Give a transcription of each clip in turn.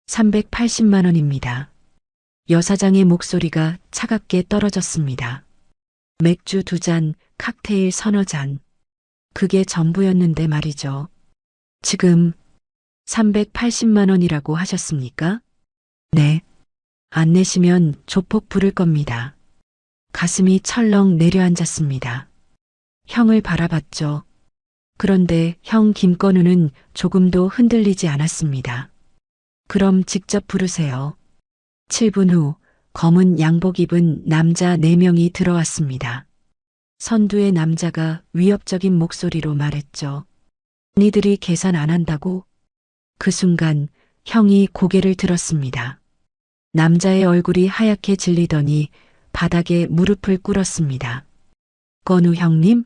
380만 원입니다. 여사장의 목소리가 차갑게 떨어졌습니다. 맥주 2잔, 칵테일 서너 잔. 그게 전부였는데 말이죠. 지금 380만 원이라고 하셨습니까? 네. 안 내시면 조폭 부를 겁니다. 가슴이 철렁 내려앉았습니다. 형을 바라봤죠. 그런데 형 김건우는 조금도 흔들리지 않았습니다. 그럼 직접 부르세요. 7분 후 검은 양복 입은 남자 4명이 들어왔습니다. 선두의 남자가 위협적인 목소리로 말했죠. 니들이 계산 안 한다고? 그 순간 형이 고개를 들었습니다. 남자의 얼굴이 하얗게 질리더니 바닥에 무릎을 꿇었습니다. 건우 형님?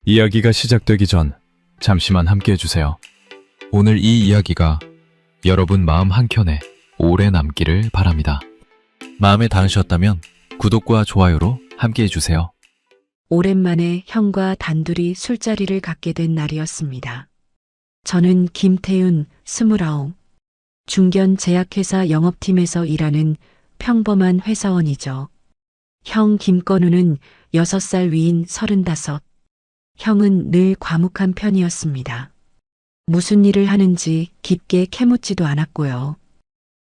이야기가 시작되기 전 잠시만 함께 해주세요. 오늘 이 이야기가 여러분 마음 한켠에 오래 남기를 바랍니다. 마음에 닿으셨다면 구독과 좋아요로 함께 해주세요. 오랜만에 형과 단둘이 술자리를 갖게 된 날이었습니다. 저는 김태윤, 29, 중견 제약회사 영업팀에서 일하는 평범한 회사원이죠. 형 김건우는 6살 위인 35. 형은 늘 과묵한 편이었습니다. 무슨 일을 하는지 깊게 캐묻지도 않았고요.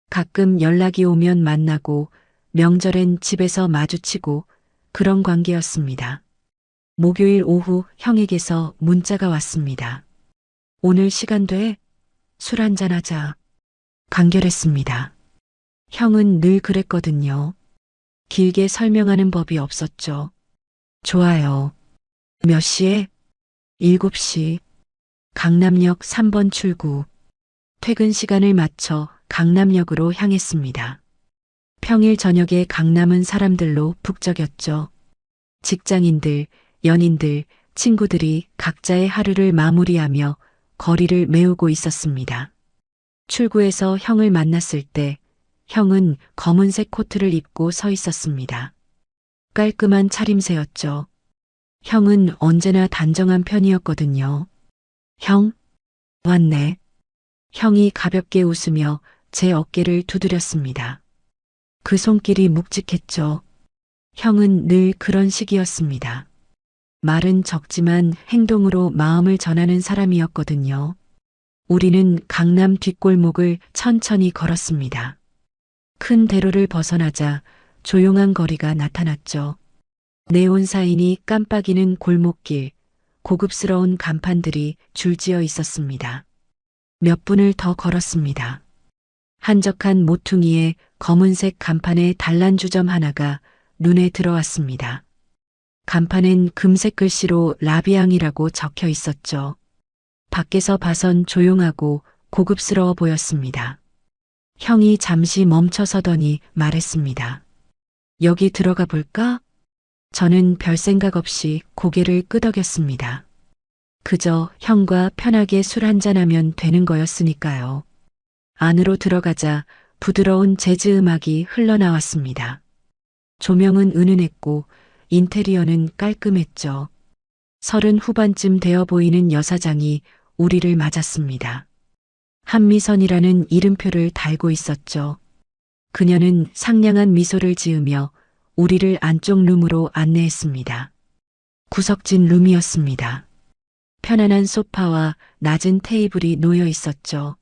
가끔 연락이 오면 만나고 명절엔 집에서 마주치고 그런 관계였습니다. 목요일 오후 형에게서 문자가 왔습니다. 오늘 시간 돼? 술 한잔 하자. 간결했습니다. 형은 늘 그랬거든요. 길게 설명하는 법이 없었죠. 좋아요. 몇 시에? 7시. 강남역 3번 출구. 퇴근 시간을 맞춰 강남역으로 향했습니다. 평일 저녁에 강남은 사람들로 북적였죠. 직장인들, 연인들, 친구들이 각자의 하루를 마무리하며 거리를 메우고 있었습니다. 출구에서 형을 만났을 때 형은 검은색 코트를 입고 서 있었습니다. 깔끔한 차림새였죠. 형은 언제나 단정한 편이었거든요. 형? 왔네. 형이 가볍게 웃으며 제 어깨를 두드렸습니다. 그 손길이 묵직했죠. 형은 늘 그런 식이었습니다. 말은 적지만 행동으로 마음을 전하는 사람이었거든요. 우리는 강남 뒷골목을 천천히 걸었습니다. 큰 대로를 벗어나자 조용한 거리가 나타났죠. 네온 사인이 깜빡이는 골목길, 고급스러운 간판들이 줄지어 있었습니다. 몇 분을 더 걸었습니다. 한적한 모퉁이에 검은색 간판의 단란주점 하나가 눈에 들어왔습니다. 간판엔 금색 글씨로 라비앙이라고 적혀 있었죠. 밖에서 봐선 조용하고 고급스러워 보였습니다. 형이 잠시 멈춰서더니 말했습니다. 여기 들어가 볼까? 저는 별 생각 없이 고개를 끄덕였습니다. 그저 형과 편하게 술 한잔하면 되는 거였으니까요. 안으로 들어가자 부드러운 재즈 음악이 흘러나왔습니다. 조명은 은은했고 인테리어는 깔끔했죠. 30 후반쯤 되어 보이는 여사장이 우리를 맞았습니다. 한미선이라는 이름표를 달고 있었죠. 그녀는 상냥한 미소를 지으며 우리를 안쪽 룸으로 안내했습니다. 구석진 룸이었습니다. 편안한 소파와 낮은 테이블이 놓여 있었죠.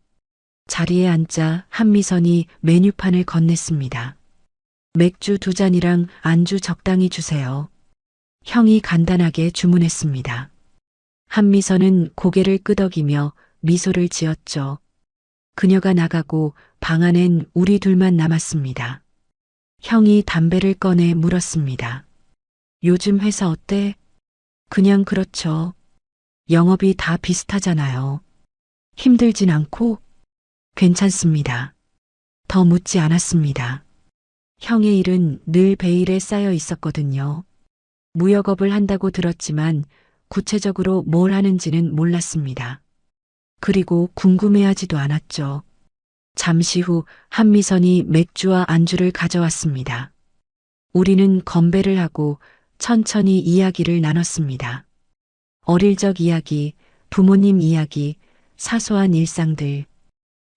자리에 앉자 한미선이 메뉴판을 건넸습니다. 맥주 2잔이랑 안주 적당히 주세요. 형이 간단하게 주문했습니다. 한미선은 고개를 끄덕이며 미소를 지었죠. 그녀가 나가고 방 안엔 우리 둘만 남았습니다. 형이 담배를 꺼내 물었습니다. 요즘 회사 어때? 그냥 그렇죠. 영업이 다 비슷하잖아요. 힘들진 않고? 괜찮습니다. 더 묻지 않았습니다. 형의 일은 늘 베일에 쌓여 있었거든요. 무역업을 한다고 들었지만 구체적으로 뭘 하는지는 몰랐습니다. 그리고 궁금해하지도 않았죠. 잠시 후 한미선이 맥주와 안주를 가져왔습니다. 우리는 건배를 하고 천천히 이야기를 나눴습니다. 어릴 적 이야기, 부모님 이야기, 사소한 일상들.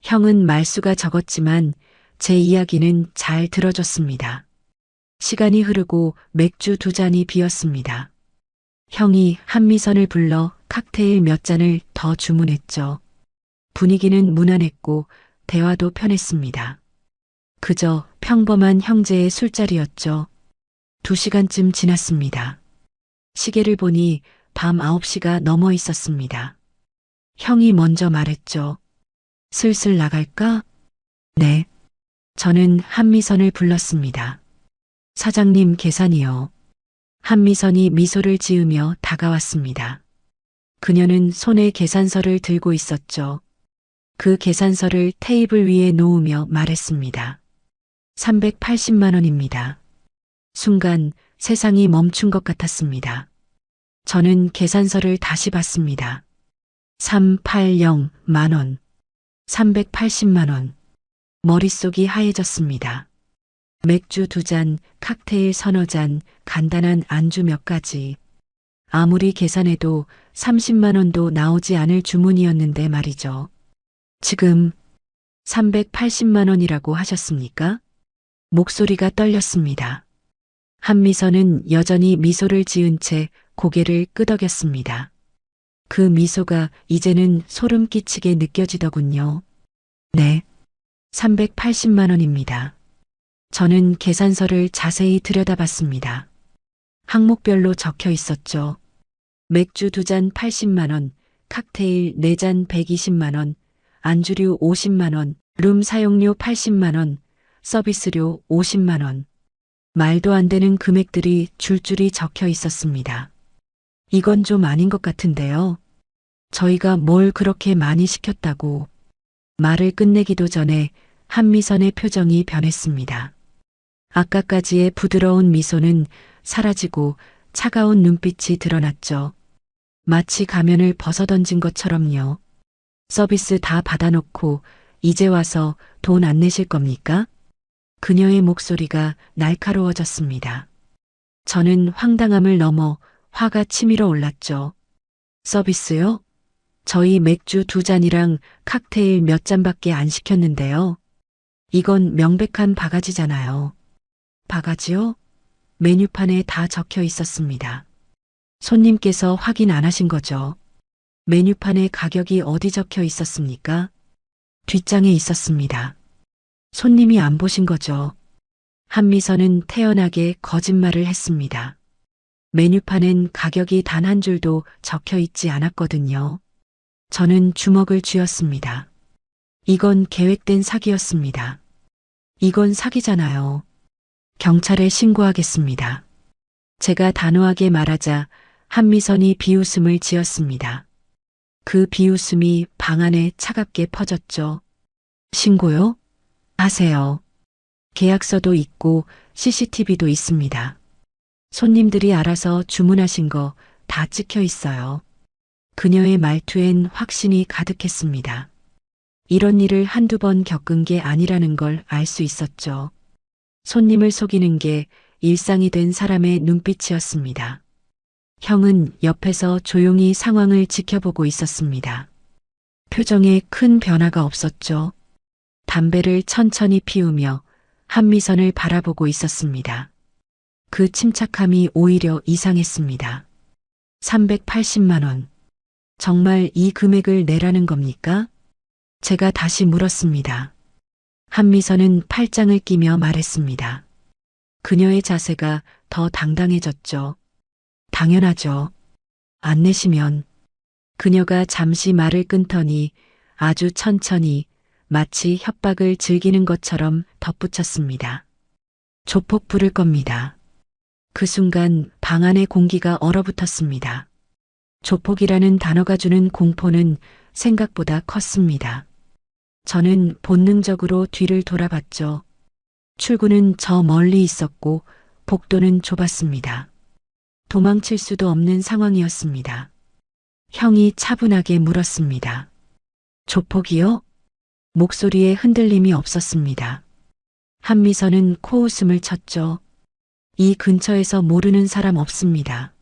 형은 말수가 적었지만 제 이야기는 잘 들어줬습니다. 시간이 흐르고 맥주 2잔이 비었습니다. 형이 한미선을 불러 칵테일 몇 잔을 더 주문했죠. 분위기는 무난했고 대화도 편했습니다. 그저 평범한 형제의 술자리였죠. 2시간쯤 지났습니다. 시계를 보니 밤 9시가 넘어 있었습니다. 형이 먼저 말했죠. 슬슬 나갈까? 네. 저는 한미선을 불렀습니다. 사장님 계산이요. 한미선이 미소를 지으며 다가왔습니다. 그녀는 손에 계산서를 들고 있었죠. 그 계산서를 테이블 위에 놓으며 말했습니다. 380만 원입니다. 순간 세상이 멈춘 것 같았습니다. 저는 계산서를 다시 봤습니다. 380만 원. 380만 원. 머릿속이 하얘졌습니다. 맥주 2잔, 칵테일 3-4잔, 간단한 안주 몇 가지. 아무리 계산해도 30만 원도 나오지 않을 주문이었는데 말이죠. 지금 380만 원이라고 하셨습니까? 목소리가 떨렸습니다. 한미선은 여전히 미소를 지은 채 고개를 끄덕였습니다. 그 미소가 이제는 소름 끼치게 느껴지더군요. 네, 380만 원입니다. 저는 계산서를 자세히 들여다봤습니다. 항목별로 적혀 있었죠. 맥주 2잔 80만 원, 칵테일 4잔 120만 원, 안주료 50만 원, 룸 사용료 80만 원, 서비스료 50만 원. 말도 안 되는 금액들이 줄줄이 적혀 있었습니다. 이건 좀 아닌 것 같은데요. 저희가 뭘 그렇게 많이 시켰다고. 말을 끝내기도 전에 한미선의 표정이 변했습니다. 아까까지의 부드러운 미소는 사라지고 차가운 눈빛이 드러났죠. 마치 가면을 벗어던진 것처럼요. 서비스 다 받아놓고 이제 와서 돈 안 내실 겁니까? 그녀의 목소리가 날카로워졌습니다. 저는 황당함을 넘어 화가 치밀어 올랐죠. 서비스요? 저희 맥주 2잔이랑 칵테일 몇 잔밖에 안 시켰는데요. 이건 명백한 바가지잖아요. 바가지요? 메뉴판에 다 적혀 있었습니다. 손님께서 확인 안 하신 거죠? 메뉴판에 가격이 어디 적혀 있었습니까? 뒷장에 있었습니다. 손님이 안 보신 거죠? 한미선은 태연하게 거짓말을 했습니다. 메뉴판엔 가격이 단 한 줄도 적혀 있지 않았거든요. 저는 주먹을 쥐었습니다. 이건 계획된 사기였습니다. 이건 사기잖아요. 경찰에 신고하겠습니다. 제가 단호하게 말하자 한미선이 비웃음을 지었습니다. 그 비웃음이 방 안에 차갑게 퍼졌죠. 신고요? 하세요. 계약서도 있고 CCTV도 있습니다. 손님들이 알아서 주문하신 거 다 찍혀 있어요. 그녀의 말투엔 확신이 가득했습니다. 이런 일을 한두 번 겪은 게 아니라는 걸 알 수 있었죠. 손님을 속이는 게 일상이 된 사람의 눈빛이었습니다. 형은 옆에서 조용히 상황을 지켜보고 있었습니다. 표정에 큰 변화가 없었죠. 담배를 천천히 피우며 한미선을 바라보고 있었습니다. 그 침착함이 오히려 이상했습니다. 380만 원. 정말 이 금액을 내라는 겁니까? 제가 다시 물었습니다. 한미선은 팔짱을 끼며 말했습니다. 그녀의 자세가 더 당당해졌죠. 당연하죠. 안 내시면. 그녀가 잠시 말을 끊더니 아주 천천히 마치 협박을 즐기는 것처럼 덧붙였습니다. 조폭 부를 겁니다. 그 순간 방 안의 공기가 얼어붙었습니다. 조폭이라는 단어가 주는 공포는 생각보다 컸습니다. 저는 본능적으로 뒤를 돌아봤죠. 출구는 저 멀리 있었고 복도는 좁았습니다. 도망칠 수도 없는 상황이었습니다. 형이 차분하게 물었습니다. 조폭이요? 목소리에 흔들림이 없었습니다. 한미선은 코웃음을 쳤죠. 이 근처에서 모르는 사람 없습니다.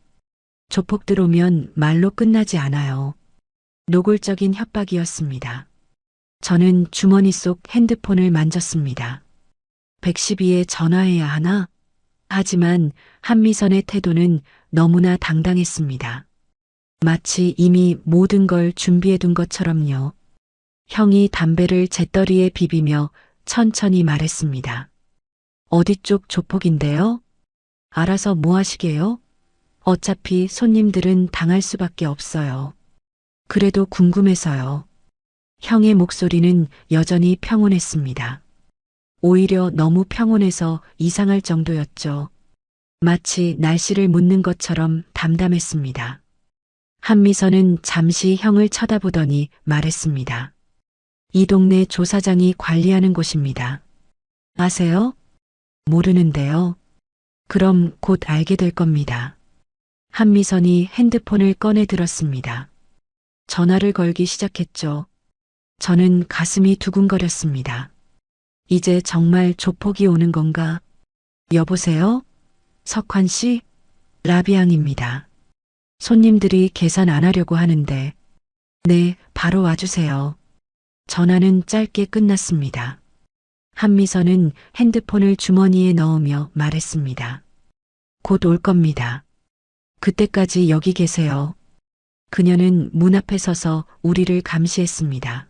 조폭들 오면 말로 끝나지 않아요. 노골적인 협박이었습니다. 저는 주머니 속 핸드폰을 만졌습니다. 112에 전화해야 하나? 하지만 한미선의 태도는 너무나 당당했습니다. 마치 이미 모든 걸 준비해 둔 것처럼요. 형이 담배를 재떨이에 비비며 천천히 말했습니다. 어디 쪽 조폭인데요? 알아서 뭐 하시게요? 어차피 손님들은 당할 수밖에 없어요. 그래도 궁금해서요. 형의 목소리는 여전히 평온했습니다. 오히려 너무 평온해서 이상할 정도였죠. 마치 날씨를 묻는 것처럼 담담했습니다. 한미선은 잠시 형을 쳐다보더니 말했습니다. 이 동네 조사장이 관리하는 곳입니다. 아세요? 모르는데요. 그럼 곧 알게 될 겁니다. 한미선이 핸드폰을 꺼내 들었습니다. 전화를 걸기 시작했죠. 저는 가슴이 두근거렸습니다. 이제 정말 조폭이 오는 건가? 여보세요? 석환 씨? 라비앙입니다. 손님들이 계산 안 하려고 하는데. 네, 바로 와주세요. 전화는 짧게 끝났습니다. 한미선은 핸드폰을 주머니에 넣으며 말했습니다. 곧 올 겁니다. 그때까지 여기 계세요. 그녀는 문 앞에 서서 우리를 감시했습니다.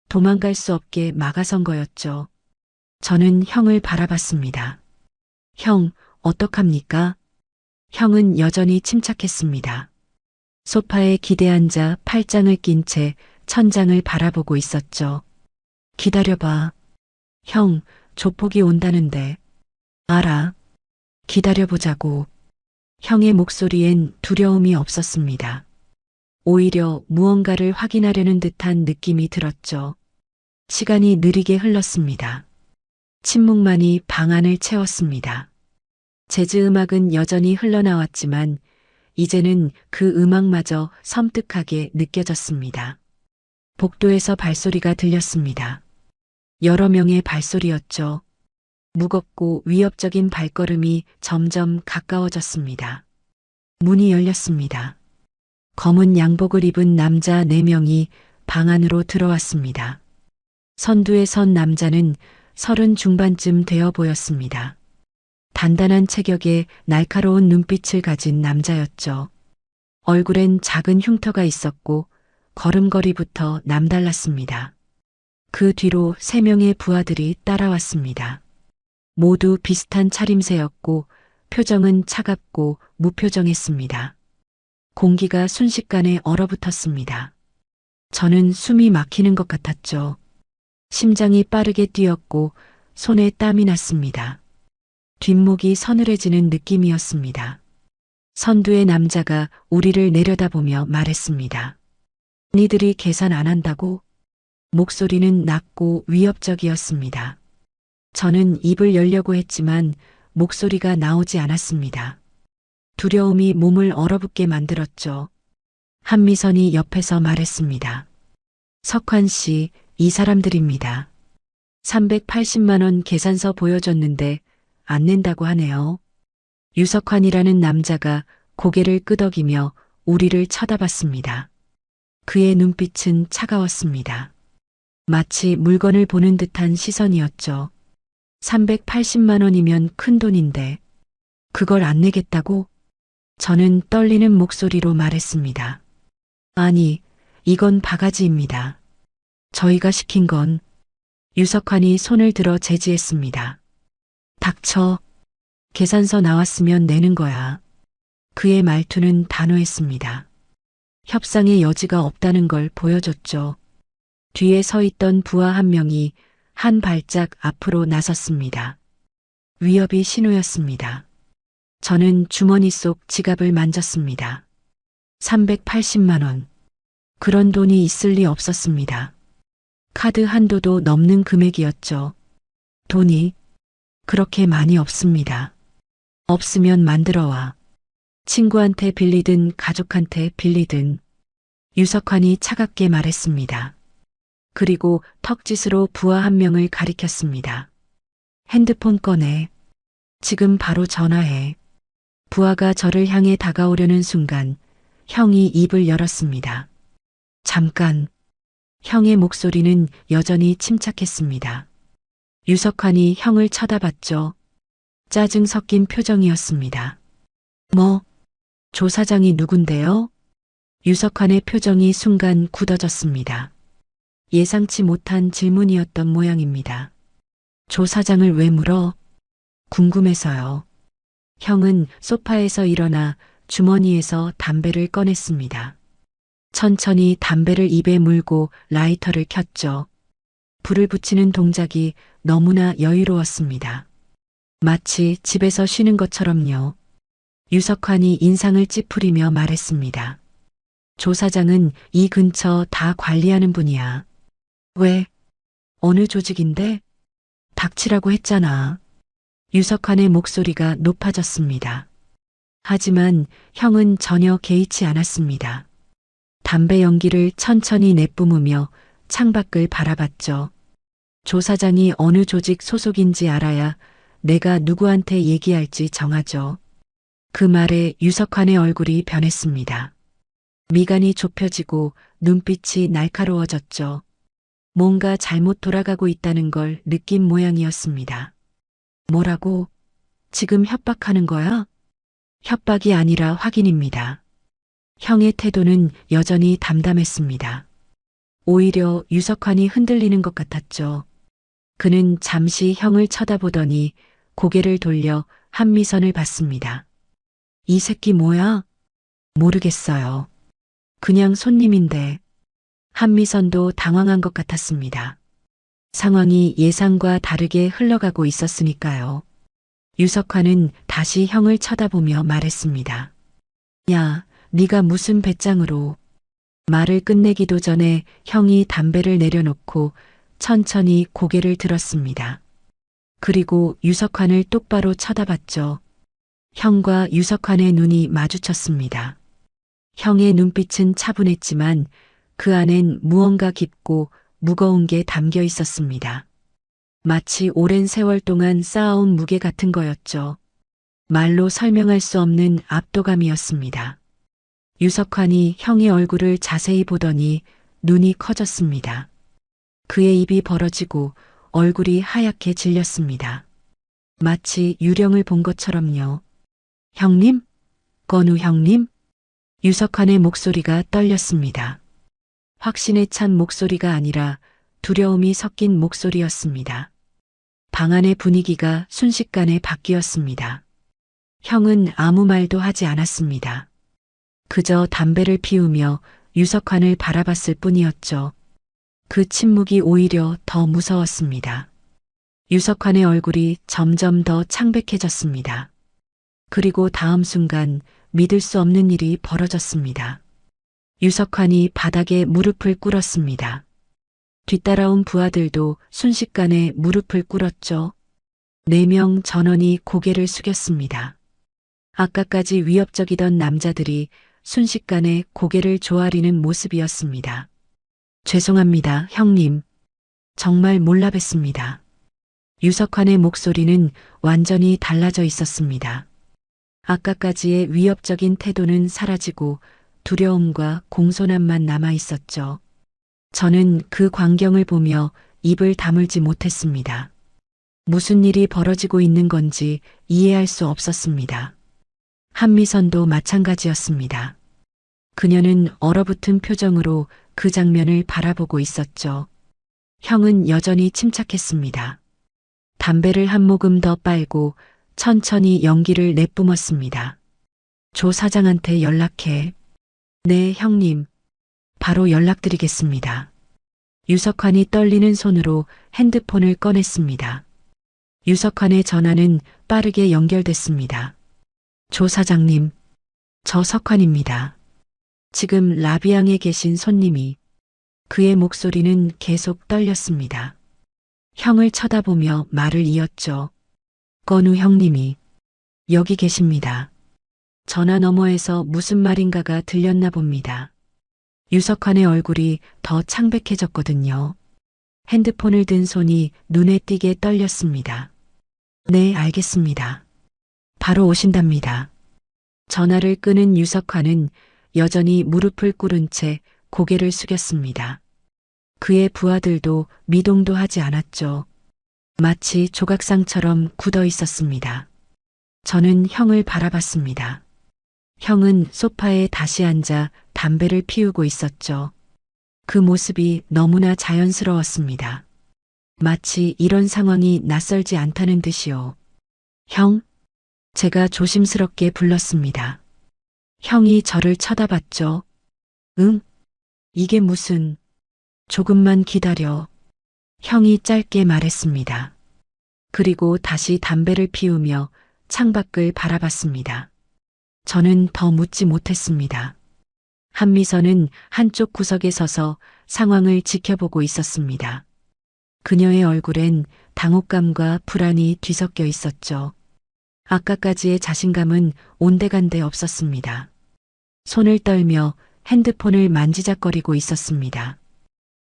도망갈 수 없게 막아선 거였죠. 저는 형을 바라봤습니다. 형, 어떡합니까? 형은 여전히 침착했습니다. 소파에 기대앉아 팔짱을 낀 채 천장을 바라보고 있었죠. 기다려봐. 형, 조폭이 온다는데. 알아. 기다려보자고. 형의 목소리엔 두려움이 없었습니다. 오히려 무언가를 확인하려는 듯한 느낌이 들었죠. 시간이 느리게 흘렀습니다. 침묵만이 방 안을 채웠습니다. 재즈 음악은 여전히 흘러나왔지만 이제는 그 음악마저 섬뜩하게 느껴졌습니다. 복도에서 발소리가 들렸습니다. 여러 명의 발소리였죠. 무겁고 위협적인 발걸음이 점점 가까워졌습니다. 문이 열렸습니다. 검은 양복을 입은 남자 4명이 방 안으로 들어왔습니다. 선두에 선 남자는 30 중반쯤 되어 보였습니다. 단단한 체격에 날카로운 눈빛을 가진 남자였죠. 얼굴엔 작은 흉터가 있었고 걸음걸이부터 남달랐습니다. 그 뒤로 3명의 부하들이 따라왔습니다. 모두 비슷한 차림새였고 표정은 차갑고 무표정했습니다. 공기가 순식간에 얼어붙었습니다. 저는 숨이 막히는 것 같았죠. 심장이 빠르게 뛰었고 손에 땀이 났습니다. 뒷목이 서늘해지는 느낌이었습니다. 선두의 남자가 우리를 내려다보며 말했습니다. 니들이 계산 안 한다고? 목소리는 낮고 위협적이었습니다. 저는 입을 열려고 했지만 목소리가 나오지 않았습니다. 두려움이 몸을 얼어붙게 만들었죠. 한미선이 옆에서 말했습니다. 석환 씨, 이 사람들입니다. 380만 원 계산서 보여줬는데 안 낸다고 하네요. 유석환이라는 남자가 고개를 끄덕이며 우리를 쳐다봤습니다. 그의 눈빛은 차가웠습니다. 마치 물건을 보는 듯한 시선이었죠. 380만 원이면 큰 돈인데 그걸 안 내겠다고? 저는 떨리는 목소리로 말했습니다. 아니, 이건 바가지입니다. 저희가 시킨 건. 유석환이 손을 들어 제지했습니다. 닥쳐. 계산서 나왔으면 내는 거야. 그의 말투는 단호했습니다. 협상의 여지가 없다는 걸 보여줬죠. 뒤에 서 있던 부하 한 명이 한 발짝 앞으로 나섰습니다. 위협이 신호였습니다. 저는 주머니 속 지갑을 만졌습니다. 380만 원. 그런 돈이 있을 리 없었습니다. 카드 한도도 넘는 금액이었죠. 돈이 그렇게 많이 없습니다. 없으면 만들어 와. 친구한테 빌리든 가족한테 빌리든. 유석환이 차갑게 말했습니다. 그리고 턱짓으로 부하 한 명을 가리켰습니다. 핸드폰 꺼내. 지금 바로 전화해. 부하가 저를 향해 다가오려는 순간 형이 입을 열었습니다. 잠깐. 형의 목소리는 여전히 침착했습니다. 유석환이 형을 쳐다봤죠. 짜증 섞인 표정이었습니다. 뭐, 조 사장이 누군데요? 유석환의 표정이 순간 굳어졌습니다. 예상치 못한 질문이었던 모양입니다. 조 사장을 왜 물어? 궁금해서요. 형은 소파에서 일어나 주머니에서 담배를 꺼냈습니다. 천천히 담배를 입에 물고 라이터를 켰죠. 불을 붙이는 동작이 너무나 여유로웠습니다. 마치 집에서 쉬는 것처럼요. 유석환이 인상을 찌푸리며 말했습니다. 조 사장은 이 근처 다 관리하는 분이야. 왜? 어느 조직인데? 닥치라고 했잖아. 유석환의 목소리가 높아졌습니다. 하지만 형은 전혀 개의치 않았습니다. 담배 연기를 천천히 내뿜으며 창밖을 바라봤죠. 조 사장이 어느 조직 소속인지 알아야 내가 누구한테 얘기할지 정하죠. 그 말에 유석환의 얼굴이 변했습니다. 미간이 좁혀지고 눈빛이 날카로워졌죠. 뭔가 잘못 돌아가고 있다는 걸 느낀 모양이었습니다. 뭐라고? 지금 협박하는 거야? 협박이 아니라 확인입니다. 형의 태도는 여전히 담담했습니다. 오히려 유석환이 흔들리는 것 같았죠. 그는 잠시 형을 쳐다보더니 고개를 돌려 한미선을 봤습니다. 이 새끼 뭐야? 모르겠어요. 그냥 손님인데. 한미선도 당황한 것 같았습니다. 상황이 예상과 다르게 흘러가고 있었으니까요. 유석환은 다시 형을 쳐다보며 말했습니다. 야, 네가 무슨 배짱으로. 말을 끝내기도 전에 형이 담배를 내려놓고 천천히 고개를 들었습니다. 그리고 유석환을 똑바로 쳐다봤죠. 형과 유석환의 눈이 마주쳤습니다. 형의 눈빛은 차분했지만 그 안엔 무언가 깊고 무거운 게 담겨 있었습니다. 마치 오랜 세월 동안 쌓아온 무게 같은 거였죠. 말로 설명할 수 없는 압도감이었습니다. 유석환이 형의 얼굴을 자세히 보더니 눈이 커졌습니다. 그의 입이 벌어지고 얼굴이 하얗게 질렸습니다. 마치 유령을 본 것처럼요. 형님? 건우 형님? 유석환의 목소리가 떨렸습니다. 확신에 찬 목소리가 아니라 두려움이 섞인 목소리였습니다. 방 안의 분위기가 순식간에 바뀌었습니다. 형은 아무 말도 하지 않았습니다. 그저 담배를 피우며 유석환을 바라봤을 뿐이었죠. 그 침묵이 오히려 더 무서웠습니다. 유석환의 얼굴이 점점 더 창백해졌습니다. 그리고 다음 순간 믿을 수 없는 일이 벌어졌습니다. 유석환이 바닥에 무릎을 꿇었습니다. 뒤따라온 부하들도 순식간에 무릎을 꿇었죠. 4명 전원이 고개를 숙였습니다. 아까까지 위협적이던 남자들이 순식간에 고개를 조아리는 모습이었습니다. 죄송합니다, 형님. 정말 몰라 뵀습니다. 유석환의 목소리는 완전히 달라져 있었습니다. 아까까지의 위협적인 태도는 사라지고 두려움과 공손함만 남아 있었죠. 저는 그 광경을 보며 입을 다물지 못했습니다. 무슨 일이 벌어지고 있는 건지 이해할 수 없었습니다. 한미선도 마찬가지였습니다. 그녀는 얼어붙은 표정으로 그 장면을 바라보고 있었죠. 형은 여전히 침착했습니다. 담배를 한 모금 더 빨고 천천히 연기를 내뿜었습니다. 조 사장한테 연락해. 네, 형님. 바로 연락드리겠습니다. 유석환이 떨리는 손으로 핸드폰을 꺼냈습니다. 유석환의 전화는 빠르게 연결됐습니다. 조 사장님, 저 석환입니다. 지금 라비앙에 계신 손님이. 그의 목소리는 계속 떨렸습니다. 형을 쳐다보며 말을 이었죠. 건우 형님이 여기 계십니다. 전화 너머에서 무슨 말인가가 들렸나 봅니다. 유석환의 얼굴이 더 창백해졌거든요. 핸드폰을 든 손이 눈에 띄게 떨렸습니다. 네, 알겠습니다. 바로 오신답니다. 전화를 끄는 유석환은 여전히 무릎을 꿇은 채 고개를 숙였습니다. 그의 부하들도 미동도 하지 않았죠. 마치 조각상처럼 굳어 있었습니다. 저는 형을 바라봤습니다. 형은 소파에 다시 앉아 담배를 피우고 있었죠. 그 모습이 너무나 자연스러웠습니다. 마치 이런 상황이 낯설지 않다는 듯이요. 형? 제가 조심스럽게 불렀습니다. 형이 저를 쳐다봤죠. 응? 이게 무슨... 조금만 기다려. 형이 짧게 말했습니다. 그리고 다시 담배를 피우며 창밖을 바라봤습니다. 저는 더 묻지 못했습니다. 한미선은 한쪽 구석에 서서 상황을 지켜보고 있었습니다. 그녀의 얼굴엔 당혹감과 불안이 뒤섞여 있었죠. 아까까지의 자신감은 온데간데 없었습니다. 손을 떨며 핸드폰을 만지작거리고 있었습니다.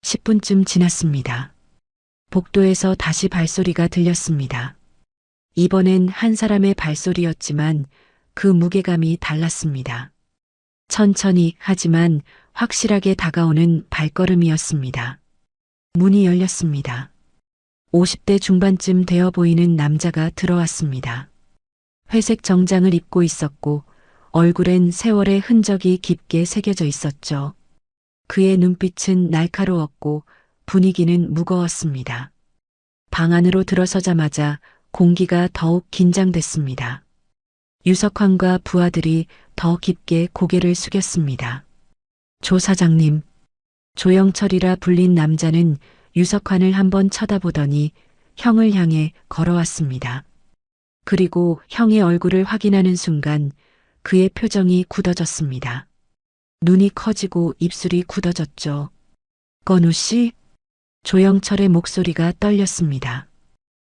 10분쯤 지났습니다. 복도에서 다시 발소리가 들렸습니다. 이번엔 한 사람의 발소리였지만 그 무게감이 달랐습니다. 천천히 하지만 확실하게 다가오는 발걸음이었습니다. 문이 열렸습니다. 50대 중반쯤 되어 보이는 남자가 들어왔습니다. 회색 정장을 입고 있었고 얼굴엔 세월의 흔적이 깊게 새겨져 있었죠. 그의 눈빛은 날카로웠고 분위기는 무거웠습니다. 방 안으로 들어서자마자 공기가 더욱 긴장됐습니다. 유석환과 부하들이 더 깊게 고개를 숙였습니다. 조 사장님, 조영철이라 불린 남자는 유석환을 한번 쳐다보더니 형을 향해 걸어왔습니다. 그리고 형의 얼굴을 확인하는 순간 그의 표정이 굳어졌습니다. 눈이 커지고 입술이 굳어졌죠. 건우 씨? 조영철의 목소리가 떨렸습니다.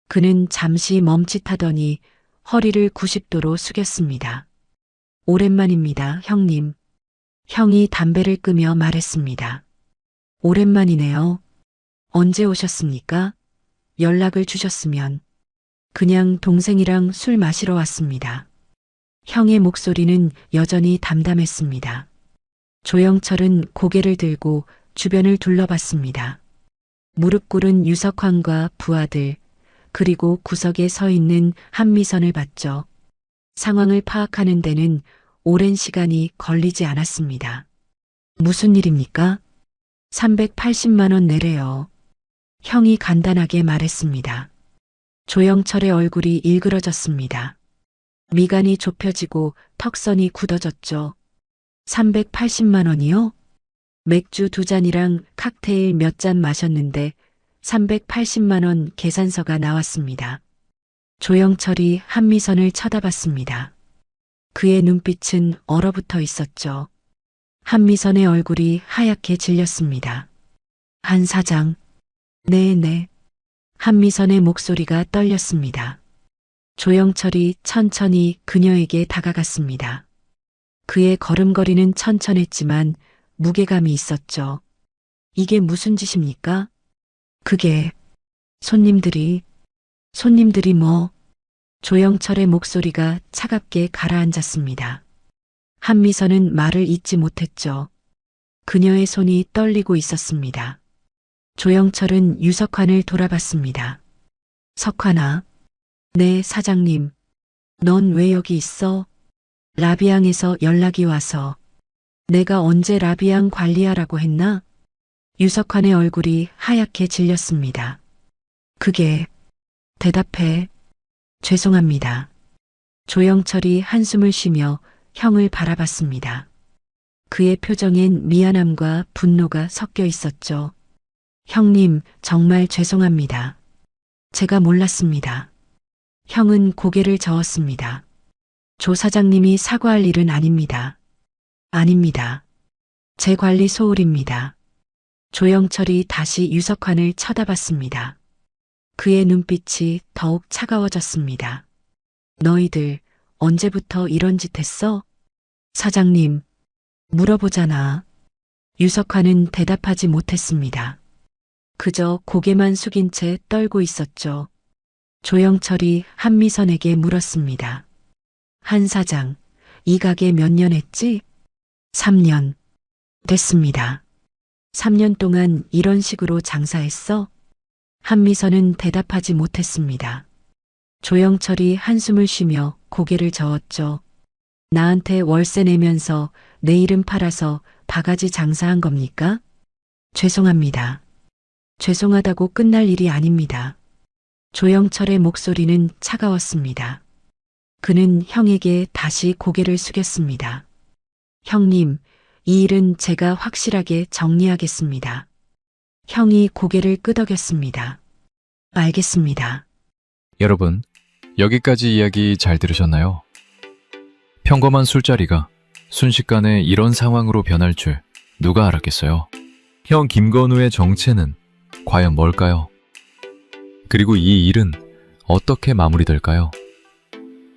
그는 잠시 멈칫하더니 허리를 90도로 숙였습니다. 오랜만입니다, 형님. 형이 담배를 끄며 말했습니다. 오랜만이네요. 언제 오셨습니까? 연락을 주셨으면. 그냥 동생이랑 술 마시러 왔습니다. 형의 목소리는 여전히 담담했습니다. 조영철은 고개를 들고 주변을 둘러봤습니다. 무릎 꿇은 유석환과 부하들, 그리고 구석에 서 있는 한미선을 봤죠. 상황을 파악하는 데는 오랜 시간이 걸리지 않았습니다. 무슨 일입니까? 380만 원 내래요. 형이 간단하게 말했습니다. 조영철의 얼굴이 일그러졌습니다. 미간이 좁혀지고 턱선이 굳어졌죠. 380만 원이요? 맥주 2잔이랑 칵테일 몇 잔 마셨는데 380만 원 계산서가 나왔습니다. 조영철이 한미선을 쳐다봤습니다. 그의 눈빛은 얼어붙어 있었죠. 한미선의 얼굴이 하얗게 질렸습니다. 한 사장. 네네. 한미선의 목소리가 떨렸습니다. 조영철이 천천히 그녀에게 다가갔습니다. 그의 걸음걸이는 천천했지만 무게감이 있었죠. 이게 무슨 짓입니까? 그게 손님들이 뭐? 조영철의 목소리가 차갑게 가라앉았습니다. 한미선은 말을 잇지 못했죠. 그녀의 손이 떨리고 있었습니다. 조영철은 유석환을 돌아봤습니다. 석환아. 네, 사장님. 넌 왜 여기 있어? 라비앙에서 연락이 와서. 내가 언제 라비앙 관리하라고 했나? 유석환의 얼굴이 하얗게 질렸습니다. 그게... 대답해. 죄송합니다. 조영철이 한숨을 쉬며 형을 바라봤습니다. 그의 표정엔 미안함과 분노가 섞여 있었죠. 형님, 정말 죄송합니다. 제가 몰랐습니다. 형은 고개를 저었습니다. 조 사장님이 사과할 일은 아닙니다. 아닙니다. 제 관리 소홀입니다. 조영철이 다시 유석환을 쳐다봤습니다. 그의 눈빛이 더욱 차가워졌습니다. 너희들 언제부터 이런 짓 했어? 사장님, 물어보잖아. 유석환은 대답하지 못했습니다. 그저 고개만 숙인 채 떨고 있었죠. 조영철이 한미선에게 물었습니다. 한 사장, 이 가게 몇 년 했지? 3년. 됐습니다. 3년 동안 이런 식으로 장사했어? 한미선은 대답하지 못했습니다. 조영철이 한숨을 쉬며 고개를 저었죠. 나한테 월세 내면서 내 이름 팔아서 바가지 장사한 겁니까? 죄송합니다. 죄송하다고 끝날 일이 아닙니다. 조영철의 목소리는 차가웠습니다. 그는 형에게 다시 고개를 숙였습니다. 형님, 이 일은 제가 확실하게 정리하겠습니다. 형이 고개를 끄덕였습니다. 알겠습니다. 여러분, 여기까지 이야기 잘 들으셨나요? 평범한 술자리가 순식간에 이런 상황으로 변할 줄 누가 알았겠어요? 형 김건우의 정체는 과연 뭘까요? 그리고 이 일은 어떻게 마무리될까요?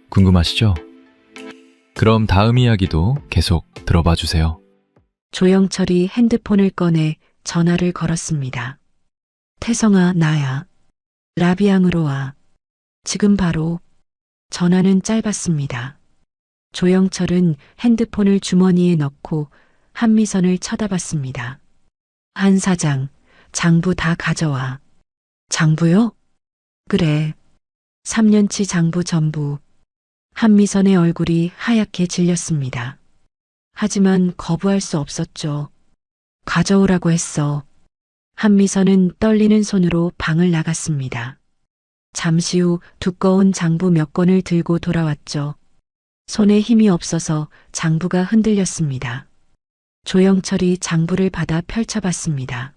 궁금하시죠? 그럼 다음 이야기도 계속 들어봐 주세요. 조영철이 핸드폰을 꺼내 전화를 걸었습니다. 태성아, 나야. 라비앙으로 와. 지금 바로. 전화는 짧았습니다. 조영철은 핸드폰을 주머니에 넣고 한미선을 쳐다봤습니다. 한 사장, 장부 다 가져와. 장부요? 그래. 3년치 장부 전부. 한미선의 얼굴이 하얗게 질렸습니다. 하지만 거부할 수 없었죠. 가져오라고 했어. 한미선은 떨리는 손으로 방을 나갔습니다. 잠시 후 두꺼운 장부 몇 권을 들고 돌아왔죠. 손에 힘이 없어서 장부가 흔들렸습니다. 조영철이 장부를 받아 펼쳐봤습니다.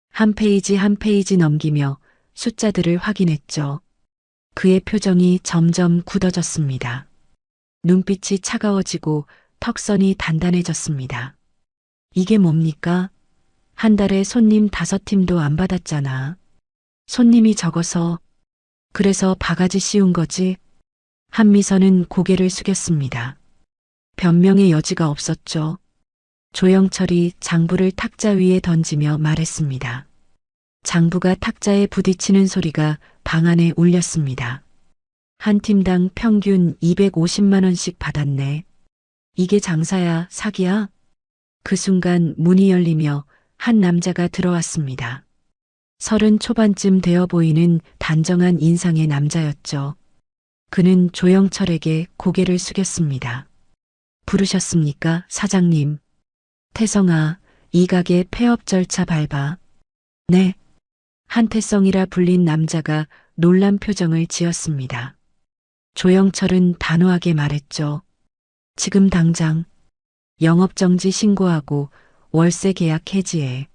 한 페이지 한 페이지 넘기며 숫자들을 확인했죠. 그의 표정이 점점 굳어졌습니다. 눈빛이 차가워지고 턱선이 단단해졌습니다. 이게 뭡니까? 한 달에 손님 5팀도 안 받았잖아. 손님이 적어서, 그래서 바가지 씌운 거지? 한미선은 고개를 숙였습니다. 변명의 여지가 없었죠. 조영철이 장부를 탁자 위에 던지며 말했습니다. 장부가 탁자에 부딪히는 소리가 방 안에 울렸습니다. 한 팀당 평균 250만 원씩 받았네. 이게 장사야, 사기야? 그 순간 문이 열리며 한 남자가 들어왔습니다. 30 초반쯤 되어 보이는 단정한 인상의 남자였죠. 그는 조영철에게 고개를 숙였습니다. 부르셨습니까, 사장님? 태성아, 이 가게 폐업 절차 밟아. 네. 한태성이라 불린 남자가 놀란 표정을 지었습니다. 조영철은 단호하게 말했죠. 지금 당장 영업정지 신고하고 월세 계약 해지해.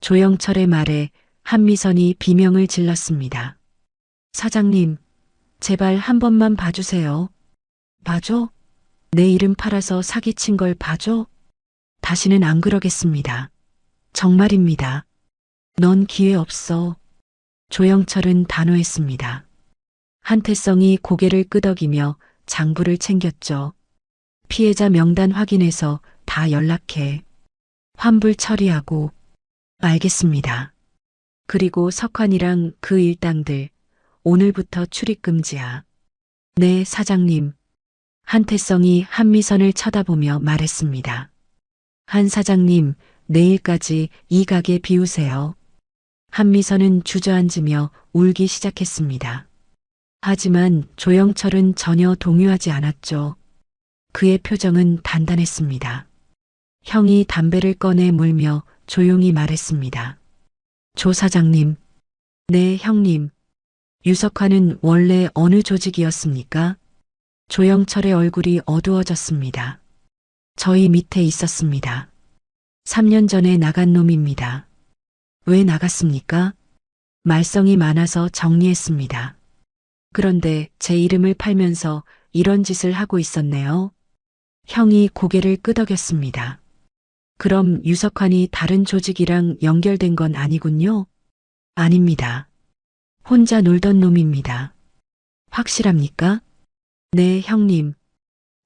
조영철의 말에 한미선이 비명을 질렀습니다. 사장님, 제발 한 번만 봐주세요. 봐줘? 내 이름 팔아서 사기친 걸 봐줘? 다시는 안 그러겠습니다. 정말입니다. 넌 기회 없어. 조영철은 단호했습니다. 한태성이 고개를 끄덕이며 장부를 챙겼죠. 피해자 명단 확인해서 다 연락해. 환불 처리하고. 알겠습니다. 그리고 석환이랑 그 일당들 오늘부터 출입 금지야. 네, 사장님. 한태성이 한미선을 쳐다보며 말했습니다. 한 사장님, 내일까지 이 가게 비우세요. 한미선은 주저앉으며 울기 시작했습니다. 하지만 조영철은 전혀 동요하지 않았죠. 그의 표정은 단단했습니다. 형이 담배를 꺼내 물며 조용히 말했습니다. 조 사장님. 네, 형님. 유석환은 원래 어느 조직이었습니까? 조영철의 얼굴이 어두워졌습니다. 저희 밑에 있었습니다. 3년 전에 나간 놈입니다. 왜 나갔습니까? 말썽이 많아서 정리했습니다. 그런데 제 이름을 팔면서 이런 짓을 하고 있었네요. 형이 고개를 끄덕였습니다. 그럼 유석환이 다른 조직이랑 연결된 건 아니군요? 아닙니다. 혼자 놀던 놈입니다. 확실합니까? 네, 형님.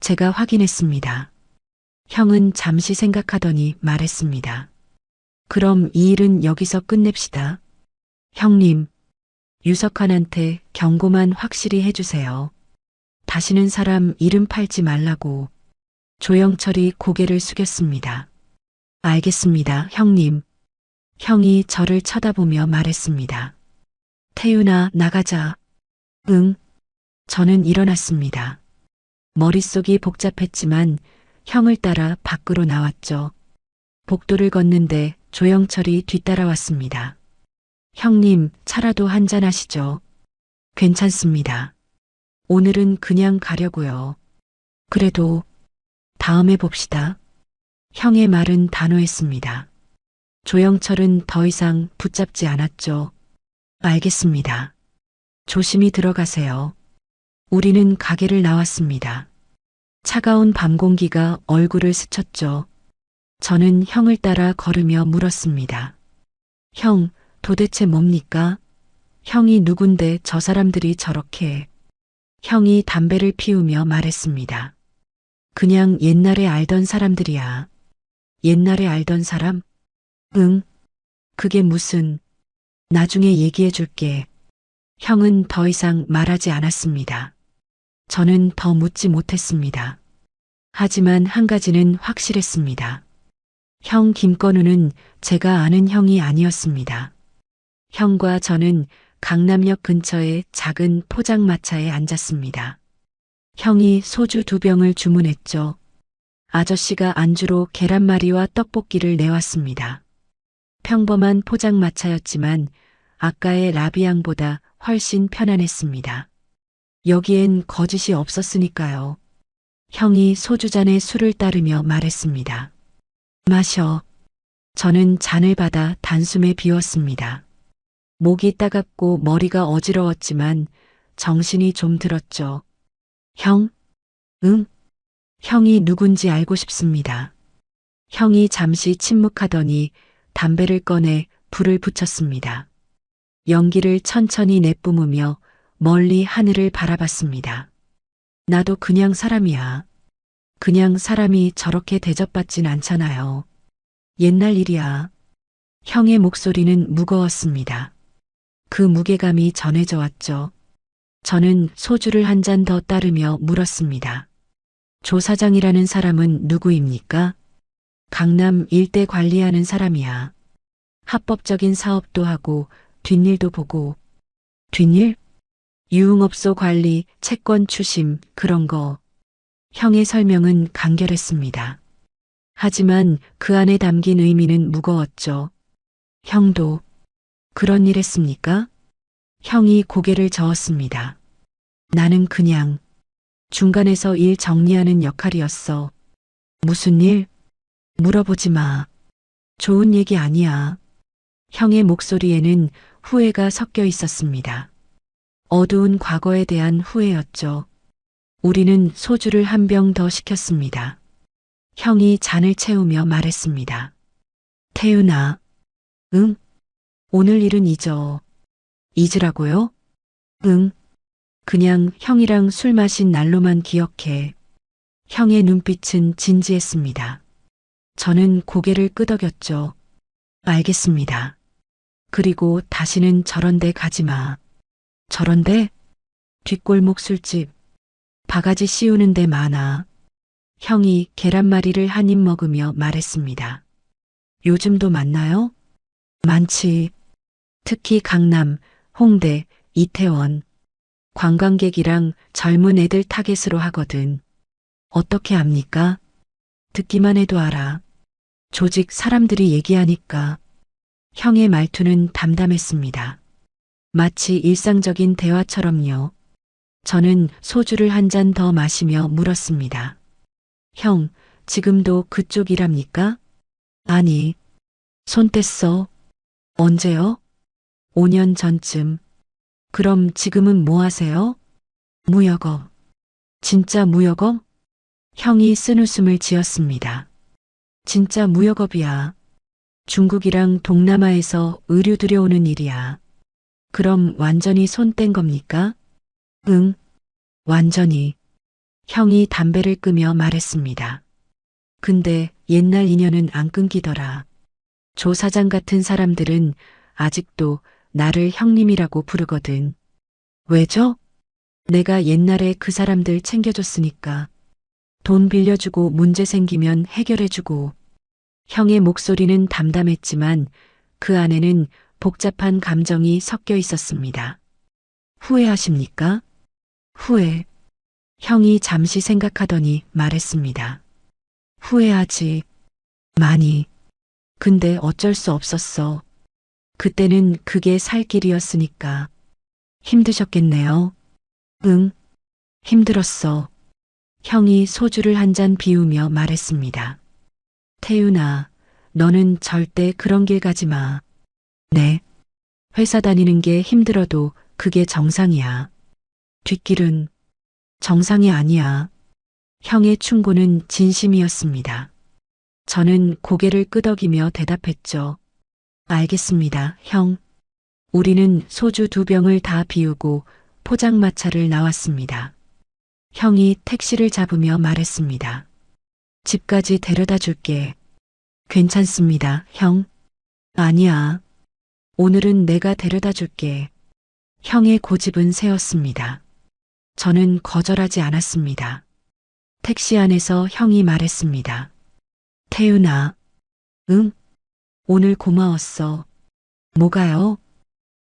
제가 확인했습니다. 형은 잠시 생각하더니 말했습니다. 그럼 이 일은 여기서 끝냅시다. 형님, 유석환한테 경고만 확실히 해주세요. 다시는 사람 이름 팔지 말라고. 조영철이 고개를 숙였습니다. 알겠습니다, 형님. 형이 저를 쳐다보며 말했습니다. 태윤아, 나가자. 응. 저는 일어났습니다. 머릿속이 복잡했지만 형을 따라 밖으로 나왔죠. 복도를 걷는데 조영철이 뒤따라왔습니다. 형님, 차라도 한잔 하시죠. 괜찮습니다. 오늘은 그냥 가려고요. 그래도 다음에 봅시다. 형의 말은 단호했습니다. 조영철은 더 이상 붙잡지 않았죠. 알겠습니다. 조심히 들어가세요. 우리는 가게를 나왔습니다. 차가운 밤 공기가 얼굴을 스쳤죠. 저는 형을 따라 걸으며 물었습니다. 형, 도대체 뭡니까? 형이 누군데 저 사람들이 저렇게. 형이 담배를 피우며 말했습니다. 그냥 옛날에 알던 사람들이야. 옛날에 알던 사람? 응. 그게 무슨. 나중에 얘기해 줄게. 형은 더 이상 말하지 않았습니다. 저는 더 묻지 못했습니다. 하지만 한 가지는 확실했습니다. 형 김건우는 제가 아는 형이 아니었습니다. 형과 저는 강남역 근처의 작은 포장마차에 앉았습니다. 형이 소주 2병을 주문했죠. 아저씨가 안주로 계란말이와 떡볶이를 내왔습니다. 평범한 포장마차였지만 아까의 라비앙보다 훨씬 편안했습니다. 여기엔 거짓이 없었으니까요. 형이 소주잔에 술을 따르며 말했습니다. 마셔. 저는 잔을 받아 단숨에 비웠습니다. 목이 따갑고 머리가 어지러웠지만 정신이 좀 들었죠. 형? 응? 형이 누군지 알고 싶습니다. 형이 잠시 침묵하더니 담배를 꺼내 불을 붙였습니다. 연기를 천천히 내뿜으며 멀리 하늘을 바라봤습니다. 나도 그냥 사람이야. 그냥 사람이 저렇게 대접받진 않잖아요. 옛날 일이야. 형의 목소리는 무거웠습니다. 그 무게감이 전해져 왔죠. 저는 소주를 한 잔 더 따르며 물었습니다. 조 사장이라는 사람은 누구입니까? 강남 일대 관리하는 사람이야. 합법적인 사업도 하고 뒷일도 보고. 뒷일? 유흥업소 관리, 채권 추심, 그런 거. 형의 설명은 간결했습니다. 하지만 그 안에 담긴 의미는 무거웠죠. 형도 그런 일 했습니까? 형이 고개를 저었습니다. 나는 그냥 중간에서 일 정리하는 역할이었어. 무슨 일? 물어보지 마. 좋은 얘기 아니야. 형의 목소리에는 후회가 섞여 있었습니다. 어두운 과거에 대한 후회였죠. 우리는 소주를 한 병 더 시켰습니다. 형이 잔을 채우며 말했습니다. 태윤아. 응? 오늘 일은 잊어. 잊으라고요? 응. 그냥 형이랑 술 마신 날로만 기억해. 형의 눈빛은 진지했습니다. 저는 고개를 끄덕였죠. 알겠습니다. 그리고 다시는 저런 데 가지 마. 저런 데? 뒷골목 술집. 바가지 씌우는 데 많아. 형이 계란말이를 한 입 먹으며 말했습니다. 요즘도 많나요? 많지. 특히 강남, 홍대, 이태원. 관광객이랑 젊은 애들 타겟으로 하거든. 어떻게 압니까? 듣기만 해도 알아. 조직 사람들이 얘기하니까. 형의 말투는 담담했습니다. 마치 일상적인 대화처럼요. 저는 소주를 한 잔 더 마시며 물었습니다. 형, 지금도 그쪽 일합니까? 아니. 손 뗐어. 언제요? 5년 전쯤. 그럼 지금은 뭐 하세요? 무역업. 진짜 무역업? 형이 쓴웃음을 지었습니다. 진짜 무역업이야. 중국이랑 동남아에서 의류 들여오는 일이야. 그럼 완전히 손 뗀 겁니까? 응, 완전히. 형이 담배를 끄며 말했습니다. 근데 옛날 인연은 안 끊기더라. 조 사장 같은 사람들은 아직도 나를 형님이라고 부르거든. 왜죠? 내가 옛날에 그 사람들 챙겨줬으니까. 돈 빌려주고 문제 생기면 해결해주고. 형의 목소리는 담담했지만 그 안에는 복잡한 감정이 섞여 있었습니다. 후회하십니까? 후회. 형이 잠시 생각하더니 말했습니다. 후회하지. 많이. 근데 어쩔 수 없었어. 그때는 그게 살 길이었으니까. 힘드셨겠네요. 응. 힘들었어. 형이 소주를 한 잔 비우며 말했습니다. 태윤아, 너는 절대 그런 길 가지 마. 네. 회사 다니는 게 힘들어도 그게 정상이야. 뒷길은 정상이 아니야. 형의 충고는 진심이었습니다. 저는 고개를 끄덕이며 대답했죠. 알겠습니다, 형. 우리는 소주 2병을 다 비우고 포장마차를 나왔습니다. 형이 택시를 잡으며 말했습니다. 집까지 데려다 줄게. 괜찮습니다, 형. 아니야. 오늘은 내가 데려다 줄게. 형의 고집은 세었습니다. 저는 거절하지 않았습니다. 택시 안에서 형이 말했습니다. 태윤아. 응? 오늘 고마웠어. 뭐가요?